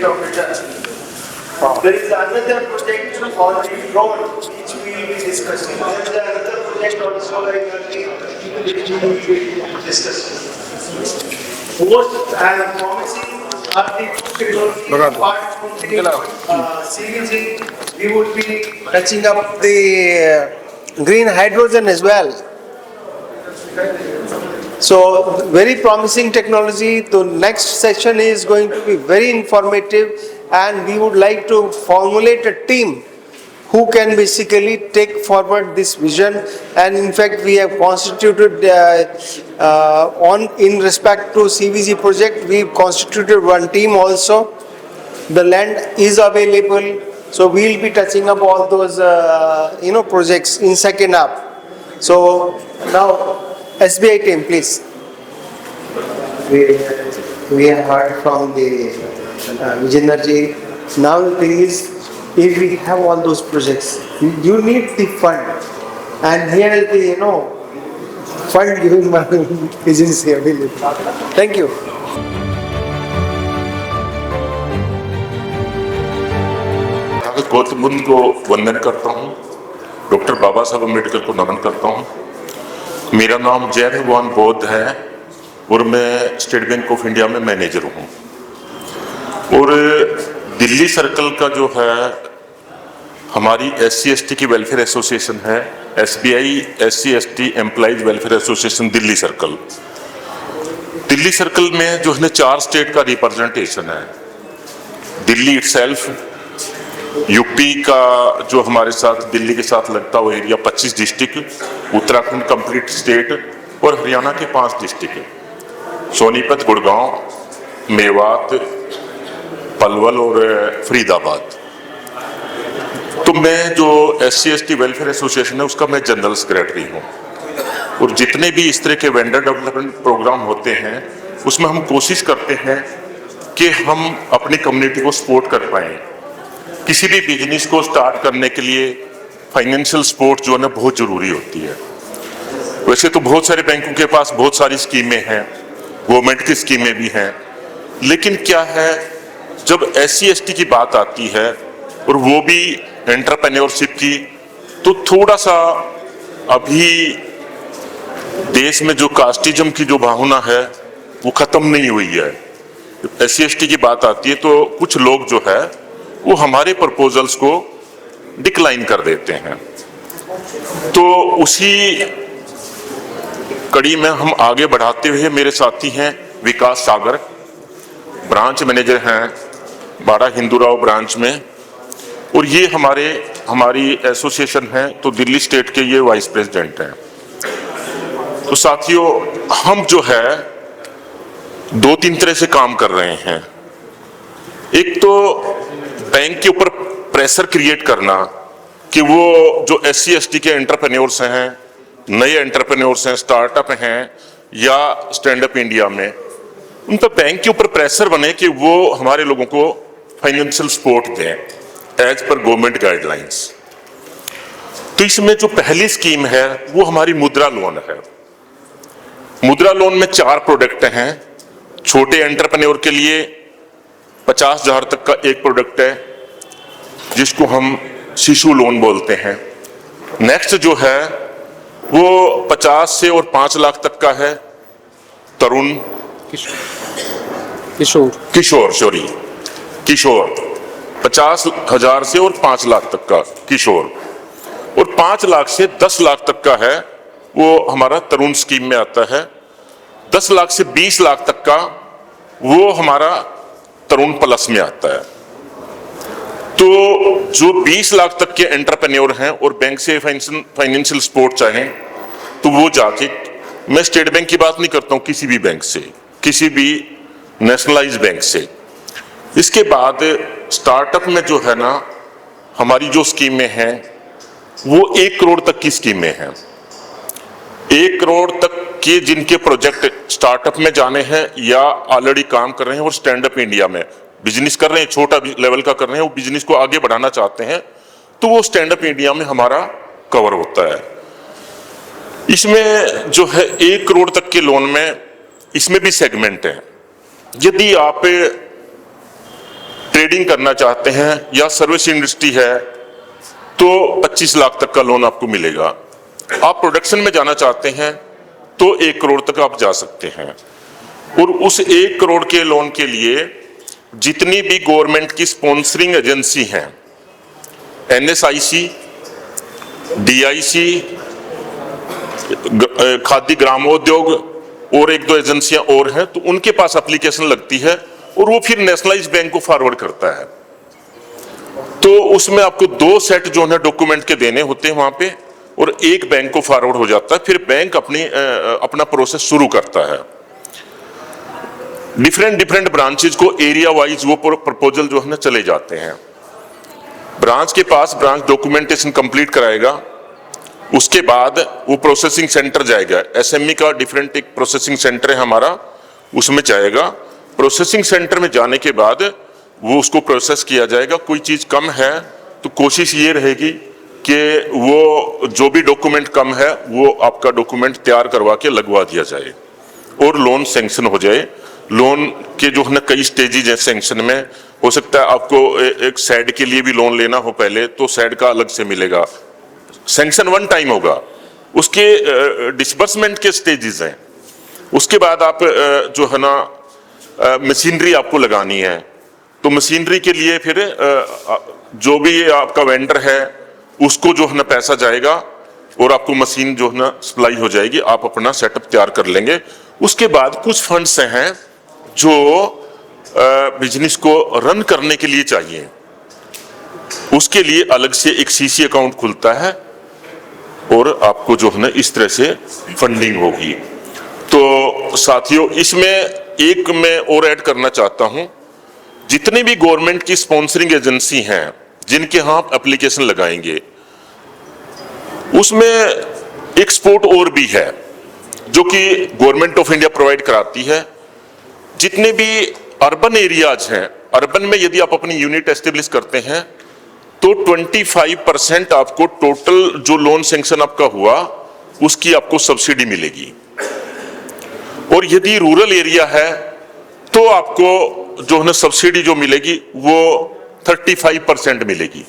rate of return. There is another project on the road which we will be discussing. There is another project on solar energy which we will be discussing. Most I am promising are the technology apart from the CVG, we would be touching up the green hydrogen as well. So very promising technology. The next session is going to be very informative, and we would like to formulate a team who can basically take forward this vision. And in fact, we have constituted in respect to CVG project, we constituted one team also. The land is available, so we will be touching up all those projects in second half. So now SBI team, please. We have heard from the Vijayendra. Now the thing is, if we have all those projects, you need the fund, and here is the fund giving agency available. Thank you. Gautam Buddha को वंदन करता हूँ, doctor बाबा साहब अम्बेडकर को नमन करता हूँ। मेरा नाम जय भगवान बौद्ध है और मैं स्टेट बैंक ऑफ इंडिया में मैनेजर हूँ। और दिल्ली सर्कल का जो है हमारी SC/ST की वेलफेयर एसोसिएशन है, SBI SC/ST employees welfare association Delhi circle. Delhi circle में जो है 4 स्टेट का रिप्रेजेंटेशन है। दिल्ली इटसेल्फ, यूपी का जो हमारे साथ दिल्ली के साथ लगता हुआ area 25 district, Uttarakhand complete state और हरियाणा के 5 डिस्ट्रिक्ट, सोनीपत, गुड़गांव, मेवात, पलवल और फरीदाबाद। तो मैं जो SC/ST वेलफेयर एसोसिएशन है उसका मैं जनरल सेक्रेटरी हूँ। और जितने भी इस तरह के वेंडर डेवलपमेंट प्रोग्राम होते हैं उसमें हम कोशिश करते हैं कि हम अपनी कम्युनिटी को सपोर्ट कर पाएँ। किसी भी बिजनेस को स्टार्ट करने के लिए फाइनेंशियल सपोर्ट जो है ना बहुत जरूरी होती है। वैसे तो बहुत सारे बैंकों के पास बहुत सारी स्कीमें हैं, गवर्नमेंट की स्कीमें भी हैं, लेकिन क्या है जब SC/ST की बात आती है और वो भी एंटरप्रेन्योरशिप की, तो थोड़ा सा अभी देश में जो कास्टिज्म की जो भावना है वो खत्म नहीं हुई है। SC/ST की बात आती है तो कुछ लोग जो है वो हमारे प्रपोजल्स को डिक्लाइन कर देते हैं। तो उसी कड़ी में हम आगे बढ़ाते हुए मेरे साथी हैं विकास सागर, ब्रांच मैनेजर हैं बाड़ा हिंदूराव ब्रांच में, और ये हमारी एसोसिएशन है तो दिल्ली स्टेट के ये वाइस प्रेसिडेंट हैं। तो साथियों, हम जो है 2-3 तरह से काम कर रहे हैं। एक तो बैंक के ऊपर प्रेशर क्रिएट करना कि वो जो SC/ST के एंटरप्रेन्योर्स हैं, नए एंटरप्रेन्योर्स हैं, स्टार्टअप हैं या स्टैंड अप इंडिया में, उन पर बैंक के ऊपर प्रेशर बने कि वो हमारे लोगों को फाइनेंशियल सपोर्ट दें एज पर गवर्नमेंट गाइडलाइंस। तो इसमें जो पहली स्कीम है वो हमारी मुद्रा लोन है। मुद्रा लोन में 4 प्रोडक्ट हैं। छोटे एंटरप्रेन्योर के लिए 50,000 तक का एक प्रोडक्ट है जिसको हम शिशु लोन बोलते हैं। नेक्स्ट जो है वो 50 से और 5 लाख तक का है तरुण किशोर 50,000 से और 5 लाख तक का किशोर, और 5 लाख से 10 लाख तक का है वो हमारा तरुण स्कीम में आता है। 10 लाख से 20 लाख तक का वो हमारा तरुण प्लस में आता है। तो जो 20 लाख तक के एंटरप्रेन्योर हैं और बैंक से फाइनेंशियल सपोर्ट चाहें तो वो जाके, मैं स्टेट बैंक की बात नहीं करता हूं, किसी भी बैंक से, किसी भी नेशनलाइज बैंक से। इसके बाद स्टार्टअप में जो है ना हमारी जो स्कीमें हैं वो 1 करोड़ तक की स्कीमें हैं। 1 करोड़ तक के जिनके प्रोजेक्ट स्टार्टअप में जाने हैं या ऑलरेडी काम कर रहे हैं और स्टैंड अप इंडिया में बिजनेस कर रहे हैं, छोटा लेवल का कर रहे हैं, वो बिजनेस को आगे बढ़ाना चाहते हैं, तो वो स्टैंड अप इंडिया में हमारा कवर होता है। इसमें जो है 1 करोड़ तक के लोन में इसमें भी सेगमेंट है। यदि आप ट्रेडिंग करना चाहते हैं या सर्विस इंडस्ट्री है तो 25 लाख तक का लोन आपको मिलेगा। आप प्रोडक्शन में जाना चाहते हैं तो 1 करोड़ तक आप जा सकते हैं। और उस 1 करोड़ के लोन के लिए जितनी भी गवर्नमेंट की स्पॉन्सरिंग एजेंसी हैं, NSIC, DIC, खाद्य ग्रामोद्योग और 1-2 एजेंसियां और हैं, तो उनके पास एप्लीकेशन लगती है और वो फिर नेशनलाइज्ड बैंक को फॉरवर्ड करता है। तो उसमें आपको 2 सेट जो है डॉक्यूमेंट के देने होते हैं वहां पे, और एक बैंक को फॉरवर्ड हो जाता है। फिर बैंक अपना प्रोसेस शुरू करता है। डिफरेंट ब्रांचेज को एरिया वाइज वो प्रपोजल जो है ना चले जाते हैं। ब्रांच के पास ब्रांच डॉक्यूमेंटेशन कंप्लीट कराएगा, उसके बाद वो प्रोसेसिंग सेंटर जाएगा। SME का डिफरेंट एक प्रोसेसिंग सेंटर है हमारा, उसमें जाएगा। प्रोसेसिंग सेंटर में जाने के बाद वो उसको प्रोसेस किया जाएगा। कोई चीज कम है तो कोशिश ये रहेगी कि वो जो भी डॉक्यूमेंट कम है वो आपका डॉक्यूमेंट तैयार करवा के लगवा दिया जाए और लोन सैंक्शन हो जाए। लोन के जो है ना कई स्टेजेज है सैंक्शन में। हो सकता है आपको एक सैड के लिए भी लोन लेना हो पहले, तो सैड का अलग से मिलेगा। सैंक्शन 1 टाइम होगा, उसके डिसबर्समेंट के स्टेजेस हैं। उसके बाद आप जो है ना मशीनरी आपको लगानी है, तो मशीनरी के लिए फिर जो भी आपका वेंडर है उसको जो है ना पैसा जाएगा और आपको मशीन जो है ना सप्लाई हो जाएगी। आप अपना सेटअप तैयार कर लेंगे। उसके बाद कुछ फंड्स हैं जो बिजनेस को रन करने के लिए चाहिए, उसके लिए अलग से एक CC अकाउंट खुलता है और आपको जो है ना इस तरह से फंडिंग होगी। तो साथियों, इसमें एक मैं और ऐड करना चाहता हूं, जितने भी गवर्नमेंट की स्पॉन्सरिंग एजेंसी हैं जिनके यहां आप एप्लीकेशन लगाएंगे, उसमें एक सपोर्ट और भी है जो कि गवर्नमेंट ऑफ इंडिया प्रोवाइड कराती है। जितने भी अर्बन एरियाज हैं, अर्बन में यदि आप अपनी यूनिट एस्टेब्लिश करते हैं तो 25% आपको टोटल जो लोन सैंक्शन आपका हुआ उसकी आपको सब्सिडी मिलेगी। और यदि रूरल एरिया है तो आपको जो है ना सब्सिडी जो मिलेगी वो 35% मिलेगी।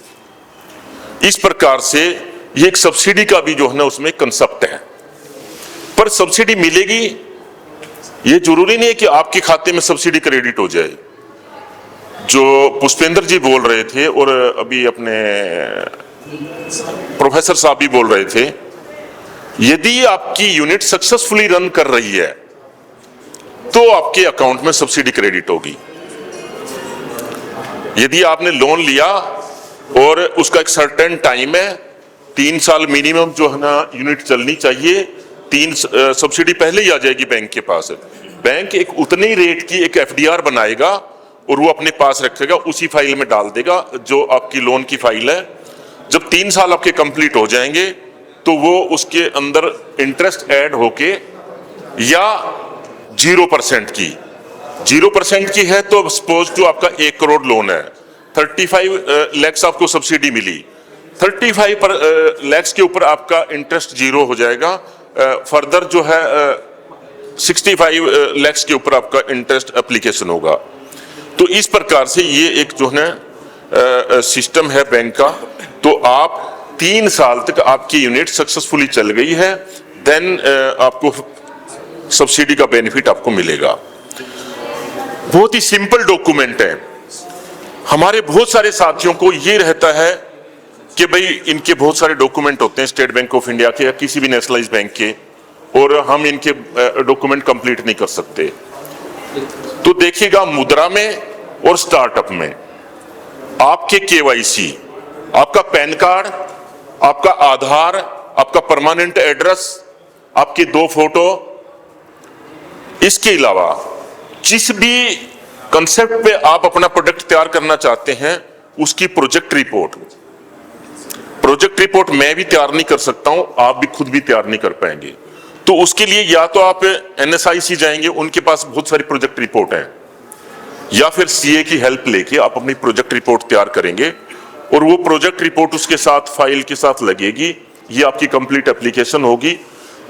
इस प्रकार से ये एक सब्सिडी का भी जो है ना उसमें कंसेप्ट है। पर सब्सिडी मिलेगी, ये जरूरी नहीं है कि आपके खाते में सब्सिडी क्रेडिट हो जाए। जो पुष्पेंद्र जी बोल रहे थे और अभी अपने प्रोफेसर साहब भी बोल रहे थे, यदि आपकी यूनिट सक्सेसफुली रन कर रही है तो आपके अकाउंट में सब्सिडी क्रेडिट होगी। यदि आपने लोन लिया और उसका एक सर्टेन टाइम है, 3 साल मिनिमम जो है ना यूनिट चलनी चाहिए, 3 सब्सिडी पहले ही आ जाएगी बैंक के पास। बैंक एक उतनी रेट की एक FDR बनाएगा और वो अपने पास रखेगा, उसी फाइल में डाल देगा जो आपकी लोन की फाइल है। जब 3 साल आपके कंप्लीट हो जाएंगे तो वो उसके अंदर इंटरेस्ट ऐड होके या 0% की है, तो सपोज जो आपका 1 करोड़ लोन है, 35 लाख आपको सब्सिडी मिली, 35 लाख के ऊपर आपका इंटरेस्ट 0 हो जाएगा। फर्दर जो है 65 लाख के ऊपर आपका इंटरेस्ट एप्लीकेशन होगा। तो इस प्रकार से ये एक जो है सिस्टम है बैंक का। तो आप 3 साल तक आपकी यूनिट सक्सेसफुली चल गई है, देन आपको सब्सिडी का बेनिफिट आपको मिलेगा। बहुत ही सिंपल डॉक्यूमेंट है। हमारे बहुत सारे साथियों को ये रहता है कि भाई इनके बहुत सारे डॉक्यूमेंट होते हैं स्टेट बैंक ऑफ इंडिया के या किसी भी नेशनलाइज्ड बैंक के, और हम इनके डॉक्यूमेंट कंप्लीट नहीं कर सकते। तो देखिएगा, मुद्रा में और स्टार्टअप में आपके KYC, आपका पैन कार्ड, आपका आधार, आपका परमानेंट एड्रेस, आपके 2 फोटो, इसके अलावा जिस भी कंसेप्ट पे आप अपना प्रोडक्ट तैयार करना चाहते हैं उसकी प्रोजेक्ट रिपोर्ट मैं भी तैयार नहीं कर सकता हूं, आप भी खुद भी तैयार नहीं कर पाएंगे। तो उसके लिए या तो आप NSIC जाएंगे, उनके पास बहुत सारी प्रोजेक्ट रिपोर्ट है, या फिर CA की हेल्प लेके आप अपनी प्रोजेक्ट रिपोर्ट तैयार करेंगे और वो प्रोजेक्ट रिपोर्ट उसके साथ फाइल के साथ लगेगी। ये आपकी कंप्लीट एप्लीकेशन होगी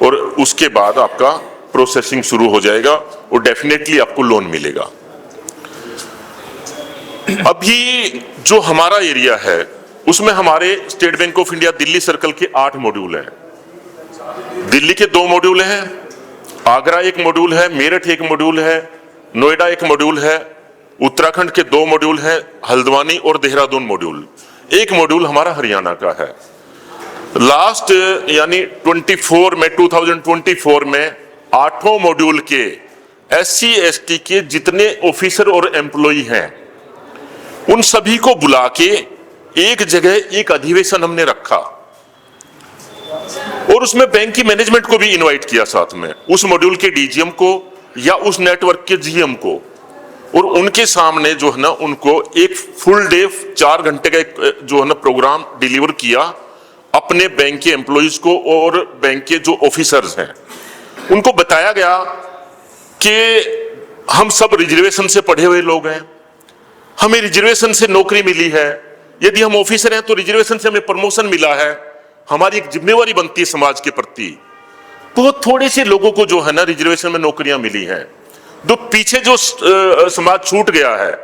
और उसके बाद आपका प्रोसेसिंग शुरू हो जाएगा और डेफिनेटली आपको लोन मिलेगा। अभी जो हमारा एरिया है उसमें हमारे state bank of India Delhi circle के 8 मॉड्यूल हैं। दिल्ली के 2 मॉड्यूल हैं, आगरा 1 मॉड्यूल है, मेरठ 1 मॉड्यूल है, नोएडा 1 मॉड्यूल है, उत्तराखंड के 2 मॉड्यूल हैं, हल्द्वानी और देहरादून मॉड्यूल, 1 मॉड्यूल हमारा हरियाणा का है। लास्ट यानी 2024 में 8 मॉड्यूल के SC ST के जितने ऑफिसर और एम्प्लॉई हैं उन सभी को बुला के एक जगह एक अधिवेशन हमने रखा और उसमें बैंक की मैनेजमेंट को भी इनवाइट किया साथ में, उस मॉड्यूल के DGM को या उस नेटवर्क के GM को, और उनके सामने जो है ना उनको एक फुल डे 4 घंटे का एक जो है ना प्रोग्राम डिलीवर किया अपने बैंक के एम्प्लॉइज को और बैंक के जो ऑफिसर्स हैं उनको बताया गया कि हम सब रिजर्वेशन से पढ़े हुए लोग हैं, हमें रिजर्वेशन से नौकरी मिली है, यदि हम ऑफिसर हैं तो रिजर्वेशन से हमें प्रमोशन मिला है, हमारी एक जिम्मेवारी बनती है समाज के प्रति। बहुत थोड़े से लोगों को जो है ना रिजर्वेशन में नौकरियां मिली हैं, तो पीछे जो समाज छूट गया है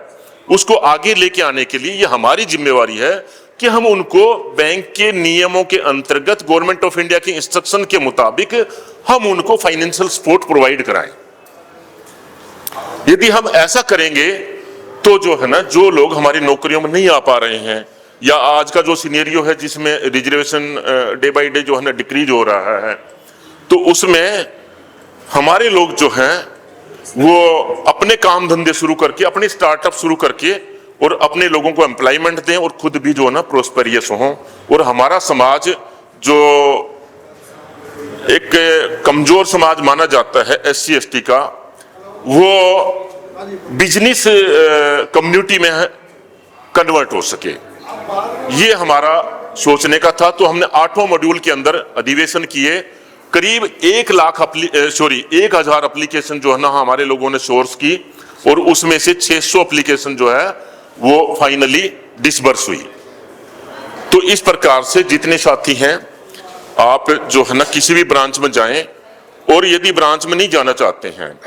उसको आगे लेके आने के लिए ये हमारी जिम्मेवारी है कि हम उनको बैंक के नियमों के अंतर्गत गवर्नमेंट ऑफ इंडिया के इंस्ट्रक्शन के मुताबिक हम उनको फाइनेंशियल सपोर्ट प्रोवाइड कराएं। यदि हम ऐसा करेंगे तो जो है ना जो लोग हमारी नौकरियों में नहीं आ पा रहे हैं या आज का जो सिनेरियो है जिसमें रिजर्वेशन डे बाय डे जो है ना डिक्रीज हो रहा है, तो उसमें हमारे लोग जो हैं वो अपने काम धंधे शुरू करके, अपने स्टार्टअप शुरू करके और अपने लोगों को एम्प्लॉयमेंट दें और खुद भी जो है ना प्रोस्पेरियस हों, और हमारा समाज जो एक कमजोर समाज माना जाता है SC ST का, वो बिजनेस कम्युनिटी में कन्वर्ट हो सके, ये हमारा सोचने का था। तो हमने 8 मॉड्यूल के अंदर अधिवेशन किए, करीब 1,000 एप्लीकेशन जो है ना हमारे लोगों ने सोर्स की और उसमें से 600 एप्लीकेशन जो है वो फाइनली डिसबर्स हुई। तो इस प्रकार से जितने साथी हैं आप जो है ना किसी भी ब्रांच में जाएं, और यदि ब्रांच में नहीं जाना चाहते हैं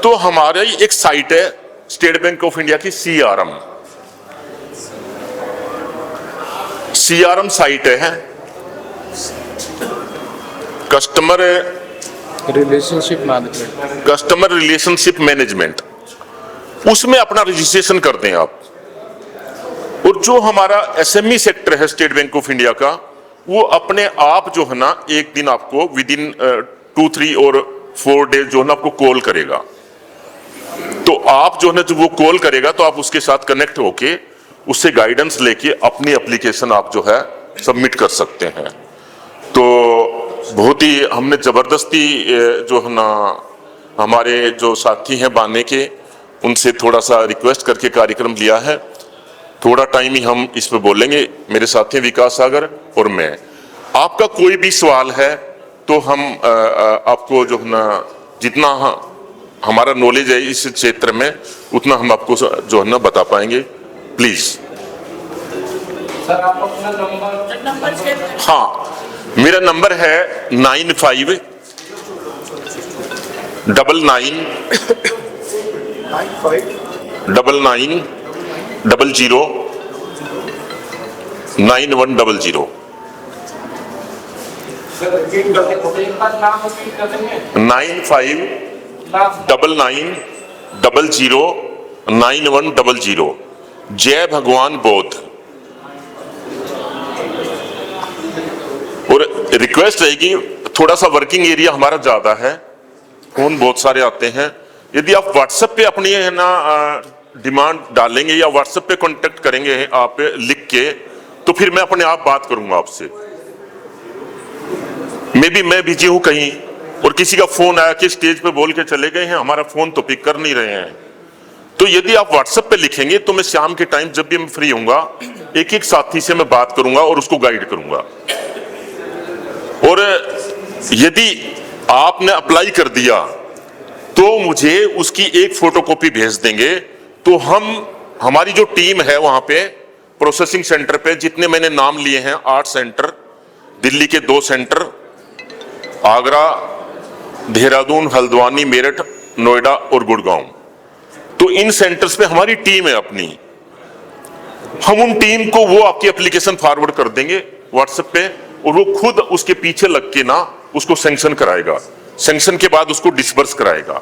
तो हमारी एक साइट है स्टेट बैंक ऑफ इंडिया की CRM साइट है, कस्टमर रिलेशनशिप मैनेजमेंट, उसमें अपना रजिस्ट्रेशन कर दें आप। और जो हमारा SME सेक्टर है स्टेट बैंक ऑफ इंडिया का, वो अपने आप जो है ना एक दिन आपको विद इन 2, 3 और 4 डेज जो है ना आपको कॉल करेगा। तो आप जो है ना जब वो कॉल करेगा तो आप उसके साथ कनेक्ट होके उससे गाइडेंस लेके अपनी एप्लीकेशन आप जो है सबमिट कर सकते हैं। तो बहुत ही हमने जबरदस्ती जो है ना हमारे जो साथी हैं बाने के, उनसे थोड़ा सा रिक्वेस्ट करके कार्यक्रम लिया है। थोड़ा टाइम ही हम इस पे बोलेंगे, मेरे साथी विकास सागर और मैं। आपका कोई भी सवाल है तो हम आपको जो है ना जितना हमारा नॉलेज है इस क्षेत्र में उतना हम आपको जो है ना बता पाएंगे। प्लीज सर आप अपना नंबर हाँ, मेरा नंबर है 9599 9100। सर एक बार नाम रिपीट कर देंगे। 9599009100। जय भगवान बौद्ध। और रिक्वेस्ट रहेगी, थोड़ा सा वर्किंग एरिया हमारा ज्यादा है, फोन बहुत सारे आते हैं, यदि आप व्हाट्सएप पे अपनी है ना डिमांड डालेंगे या व्हाट्सएप पे कांटेक्ट करेंगे आप लिख के, तो फिर मैं अपने आप बात करूंगा आपसे। मैं बिजी हूं कहीं और किसी का फोन आया कि स्टेज पे बोल के चले गए हैं, हमारा फोन तो पिक कर नहीं रहे हैं, तो यदि आप व्हाट्सएप पे लिखेंगे तो मैं शाम के टाइम जब भी मैं फ्री होऊंगा एक एक साथी से मैं बात करूंगा और उसको गाइड करूंगा। और यदि आपने अप्लाई कर दिया तो मुझे उसकी एक फोटोकॉपी भेज देंगे, तो हमारी जो टीम है वहां पे प्रोसेसिंग सेंटर पे, जितने मैंने नाम लिए हैं 8 सेंटर, दिल्ली के 2 सेंटर, आगरा, देहरादून, हल्द्वानी, मेरठ, नोएडा और गुड़गांव, तो इन सेंटर्स पे हमारी टीम है अपनी, हम उन टीम को वो आपकी एप्लीकेशन फॉरवर्ड कर देंगे व्हाट्सएप पे, और वो खुद उसके पीछे लग के ना उसको सैंक्शन कराएगा, सैंक्शन के बाद उसको डिसबर्स कराएगा।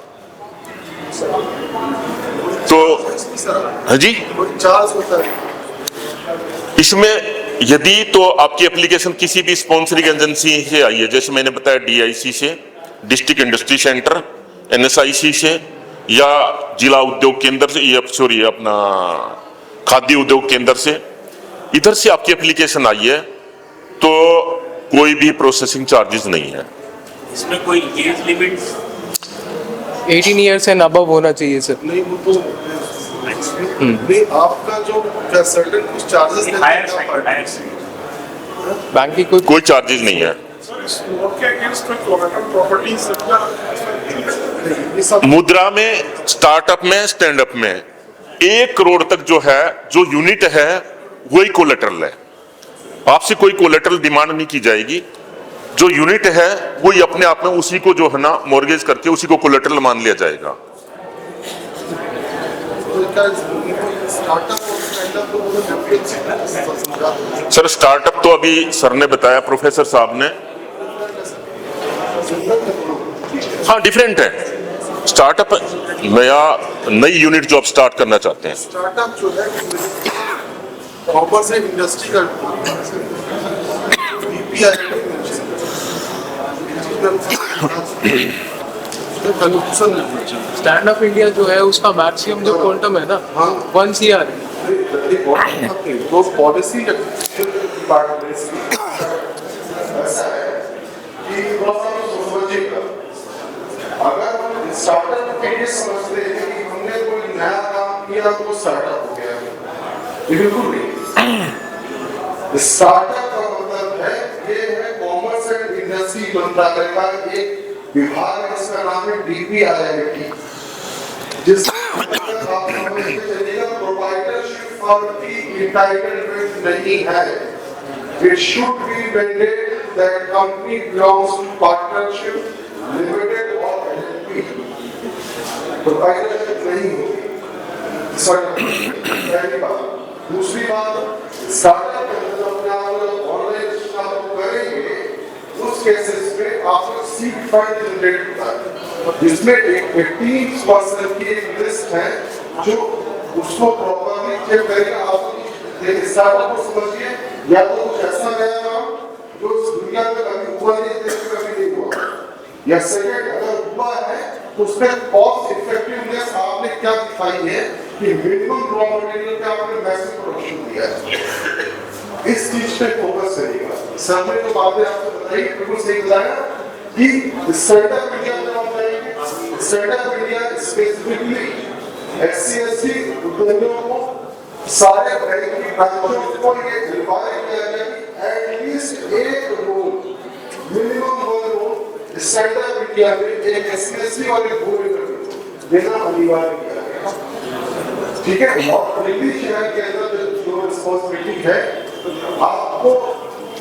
तो हाँ जी, चार्ज होता है इसमें यदि तो आपकी एप्लीकेशन किसी भी स्पॉन्सरिंग एजेंसी से आई है, जैसे मैंने बताया DIC से, डिस्ट्रिक्ट इंडस्ट्री सेंटर, NSIC से, या जिला उद्योग केंद्र से, या सॉरी अपना खाद्य उद्योग केंद्र से, इधर से आपकी एप्लीकेशन आई है तो कोई भी प्रोसेसिंग चार्जेस नहीं है। इसमें कोई age limit 18 years and above होना चाहिए सर। नहीं, वो तो नहीं, आपका जो सर्टेन कुछ चार्जेस हायर साइड बैंक की कोई चार्जेस नहीं है। मुद्रा में, स्टार्टअप में, स्टैंड अप में 1 करोड़ तक जो है, जो यूनिट है वही कोलेटरल है। आपसे कोई कोलेटरल डिमांड नहीं की जाएगी। जो यूनिट है वही अपने आप में उसी को जो है ना मॉर्गेज करके उसी को कोलेटरल मान लिया जाएगा। सर स्टार्टअप तो अभी सर ने बताया, प्रोफेसर साहब ने, हाँ डिफरेंट है। स्टार्टअप नया नई यूनिट जो आप स्टार्ट करना चाहते हैं। स्टार्टअप जो है कॉमर्स एंड इंडस्ट्री का स्टैंड अप इंडिया जो है उसका मैक्सिमम जो क्वांटम है ना 1 CR तो पॉलिसी अगर स्टार्टअप के लिए समझते हैं कि हमने कोई नया काम किया तो स्टार्टअप हो गया, ये बिल्कुल नहीं। स्टार्टअप का मतलब है, ये है कॉमर्स एंड इंडस्ट्री मंत्रालय का एक विभाग है, इसका नाम है DPIIT, जिसमें प्रोप्राइटरशिप और एंटाइटलमेंट नहीं है। It should be mandate that company belongs to partnership, limited or LLP. Proprietorship नहीं होगी। पहली बात। दूसरी बात, स्टार्टअप अपने आप ऑनलाइन स्टार्टअप करेंगे, उस केसेस में आपको सीड फंड जनरेट होता है, जिसमें एक 15% की एक लिस्ट है जो उसको प्रॉपर्ली चेक करेगा। आप स्टार्टअप को समझिए, या तो कुछ ऐसा नया काम जो दुनिया में कभी हुआ नहीं, देश में कभी नहीं हुआ, या सेकंड अगर हुआ है तो उसमें कॉस्ट इफेक्टिवनेस आपने क्या दिखाई है कि मिनिमम रॉ मटेरियल का आपने मैसिव प्रोडक्शन दिया है। इस चीज पे फोकस करेगा। सर ने तो बातें आपको बताई, बिल्कुल सही बताया कि स्टार्टअप इंडिया में हम करेंगे। स्टार्टअप इंडिया स्पेसिफिकली SC/ST उद्योगों को, सारे बैंक की ब्रांचों को ये रिक्वायर किया गया कि एटलीस्ट एक loan, minimum 1 loan startup India में एक SC/ST और एक गो देना अनिवार्य किया गया। ठीक है, और दिल्ली शहर के अंदर जो रिस्पांसिबिलिटी है, आपको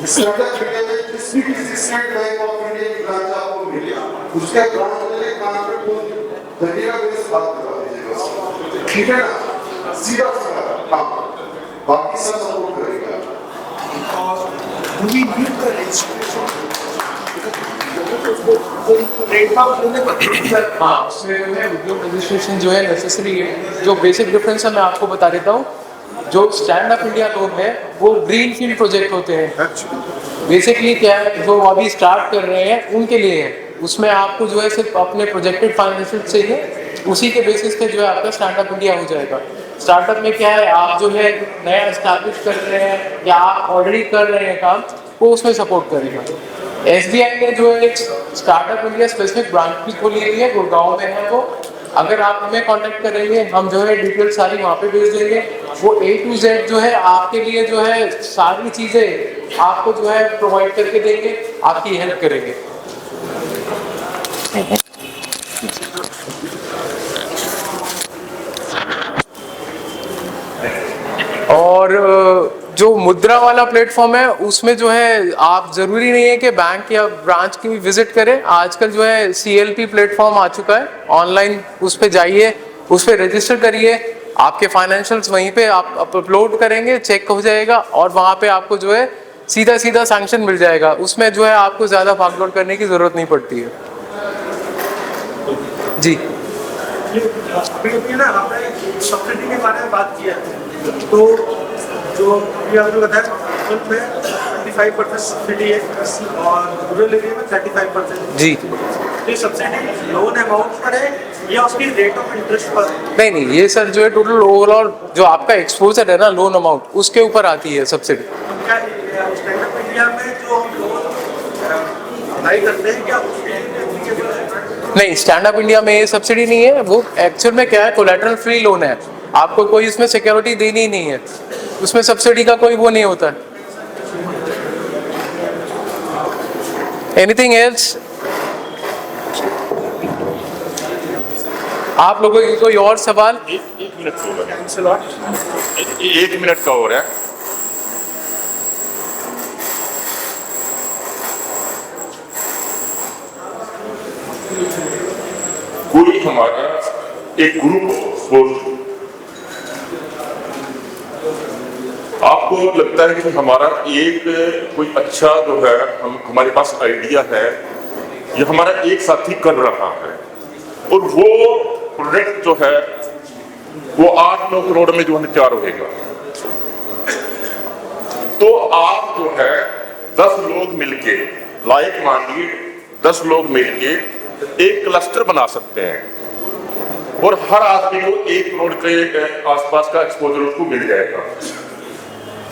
स्टार्टअप इंडिया में किसी भी स्टेट बैंक ऑफ इंडिया की ब्रांच आपको मिले, उसके ब्रांच वाले काम पे कोई दरिया में बात करवा दीजिएगा। ठीक है ना, सीधा सीधा काम, बाकी सब सपोर्ट करेगा। we need the registration. हाँ, उसमें उद्योग रजिस्ट्रेशन जो है नेसेसरी है। जो बेसिक डिफरेंस है मैं आपको बता देता हूँ। जो स्टैंड अप इंडिया लोन है वो ग्रीन फील्ड प्रोजेक्ट होते हैं। बेसिकली क्या है, जो अभी स्टार्ट कर रहे हैं उनके लिए है। उसमें आपको जो है सिर्फ अपने प्रोजेक्टेड फाइनेंशियल चाहिए, उसी के बेसिस पे जो है आपका स्टैंड अप इंडिया हो जाएगा। स्टार्टअप में क्या है, आप जो है नया एस्टैब्लिश कर रहे हैं या आप ऑलरेडी कर रहे हैं काम, वो उसमें सपोर्ट करेगा। SBI ने जो है एक स्टार्टअप इंडिया स्पेसिफिक ब्रांच भी खोली हुई है, गुड़गांव में है वो। अगर आप हमें कांटेक्ट करेंगे, हम जो है डिटेल सारी वहाँ पे भेज देंगे। वो A to Z जो है आपके लिए जो है सारी चीज़ें आपको जो है प्रोवाइड करके देंगे, आपकी हेल्प करेंगे। और जो मुद्रा वाला प्लेटफॉर्म है उसमें जो है आप ज़रूरी नहीं है कि बैंक या ब्रांच की भी विजिट करें। आजकल जो है CLP प्लेटफॉर्म आ चुका है ऑनलाइन, उस पर जाइए, उस पर रजिस्टर करिए। आपके फाइनेंशियल्स वहीं पे आप अपलोड करेंगे, चेक हो जाएगा और वहाँ पे आपको जो है सीधा सीधा सैंक्शन मिल जाएगा। उसमें जो है आपको ज़्यादा भागदौड़ करने की ज़रूरत नहीं पड़ती है। जी अभी ना आपने सब्सिडी के बारे में बात किया है, तो जो अभी आपने बताया urban में 25% सब्सिडी है और रूरल एरिया में 35%। जी ये सब्सिडी लोन अमाउंट पर है या उसकी रेट ऑफ इंटरेस्ट पर है? नहीं नहीं, ये सर जो है टोटल ओवरऑल जो आपका एक्सपोजर है ना लोन अमाउंट, उसके ऊपर आती है सब्सिडी। तो क्या स्टैंड अप इंडिया में जो हम लोन अप्लाई करते हैं क्या उसके एप्लीकेबल है? नहीं, स्टैंड अप इंडिया में ये सब्सिडी नहीं है। वो एक्चुअल में क्या है, कोलैटरल फ्री लोन है, आपको कोई इसमें सिक्योरिटी देनी ही नहीं है, उसमें सब्सिडी का कोई वो नहीं होता। Anything else? आप लोगों की कोई और सवाल? एक मिनट का हो रहा है, एक मिनट का हो रहा है। कोई हमारा एक ग्रुप हो, आपको लगता है कि हमारा एक कोई अच्छा जो है हमारे पास आइडिया है, ये हमारा एक साथी कर रहा है और वो प्रोजेक्ट जो है वो 8-9 करोड़ में जो है तैयार होगा, तो आप जो है 10 लोग मिलके, लाइक मांगिए 10 लोग मिलके एक क्लस्टर बना सकते हैं और हर आदमी को 1 करोड़ के आसपास का एक्सपोजर उसको मिल जाएगा।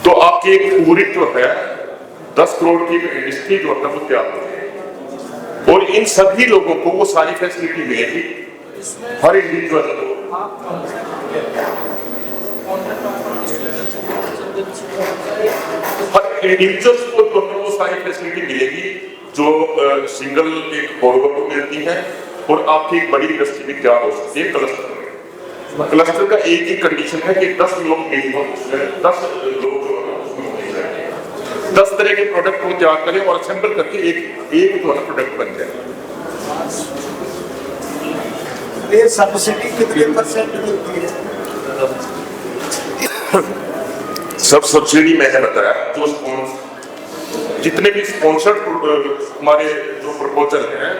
तो आपकी एक पूरी जो है 10 करोड़ की इंडस्ट्री जो है वो तैयार होगी और इन सभी लोगों को वो सारी फैसिलिटी मिलेगी, हर इंडिविजुअल को। हर इंडिविजुअल को जो है वो सारी फैसिलिटी मिलेगी जो सिंगल एक बोरोवर को मिलती है और आपकी एक बड़ी इंडस्ट्री भी तैयार हो सकती है क्लस्टर। क्लस्टर का एक ही कंडीशन है कि 10 लोग 10 तरह के प्रोडक्ट को तैयार करें और असेंबल करके एक प्रोडक्ट बन जाए। ये सब्सिडी कितने परसेंट मिलती है? सब सब्सिडी मैंने बताया, जो जितने भी स्पॉन्सर्ड हमारे जो प्रपोजल हैं,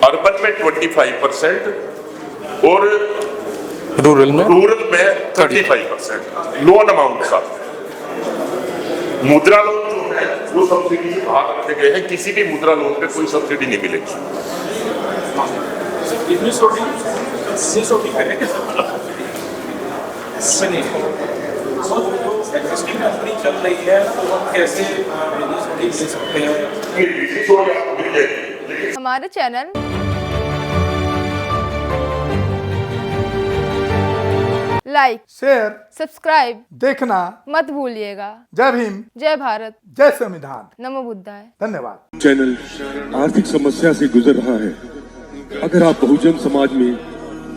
अर्बन में 25% और रूरल में 35% लोन अमाउंट का। मुद्रा लोन जो है वो सब्सिडी बाहर रखे गए हैं, किसी भी मुद्रा लोन पे कोई सब्सिडी नहीं मिलेगी। कंपनी चल रही है तो हम कैसे ले सकते हैं? हमारे चैनल लाइक, शेयर, सब्सक्राइब देखना मत भूलिएगा। जय भीम, जय भारत, जय संविधान। नमो बुद्धाय। धन्यवाद। चैनल आर्थिक समस्या से गुजर रहा है। अगर आप बहुजन समाज में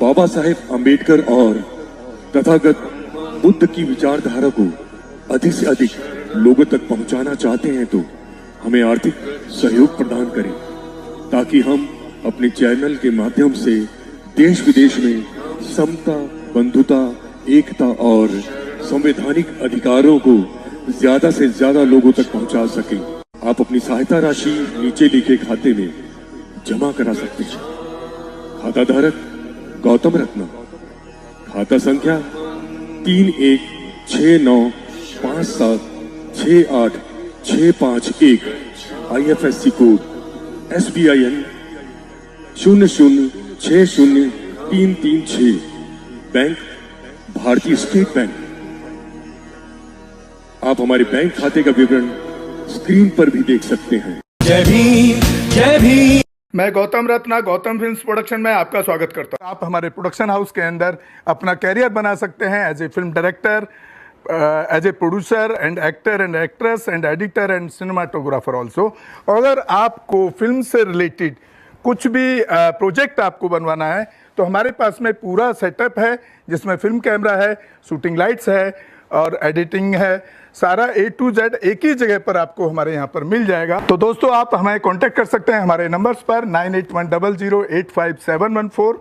बाबा साहेब आम्बेडकर और तथागत बुद्ध की विचारधारा को अधिक से अधिक लोगों तक पहुंचाना चाहते हैं तो हमें आर्थिक सहयोग प्रदान करें, ताकि हम अपने चैनल के माध्यम से देश विदेश में समता, बंधुता, एकता और संवैधानिक अधिकारों को ज्यादा से ज्यादा लोगों तक पहुंचा सकें। आप अपनी सहायता राशि नीचे लिखे खाते में जमा करा सकते हैं। खाता धारक गौतम रत्ना, खाता संख्या 3169576861, IFSC कोड SBIN 0060336, बैंक भारतीय स्टेट बैंक। आप हमारे बैंक खाते का विवरण स्क्रीन पर भी देख सकते हैं। जय भीम, जय भीम। मैं गौतम रत्ना गौतम फिल्म्स प्रोडक्शन में आपका स्वागत करता हूं। आप हमारे प्रोडक्शन हाउस के अंदर अपना कैरियर बना सकते हैं as a film director, as a producer and actor and actress and editor and cinematographer also. अगर आपको फिल्म से रिलेटेड कुछ भी प्रोजेक्ट आपको बनवाना है तो हमारे पास में पूरा सेटअप है, जिसमें फिल्म कैमरा है, शूटिंग लाइट्स है और एडिटिंग है। सारा A to Z एक ही जगह पर आपको हमारे यहाँ पर मिल जाएगा। तो दोस्तों आप हमें कांटेक्ट कर सकते हैं हमारे नंबर्स पर 9810085714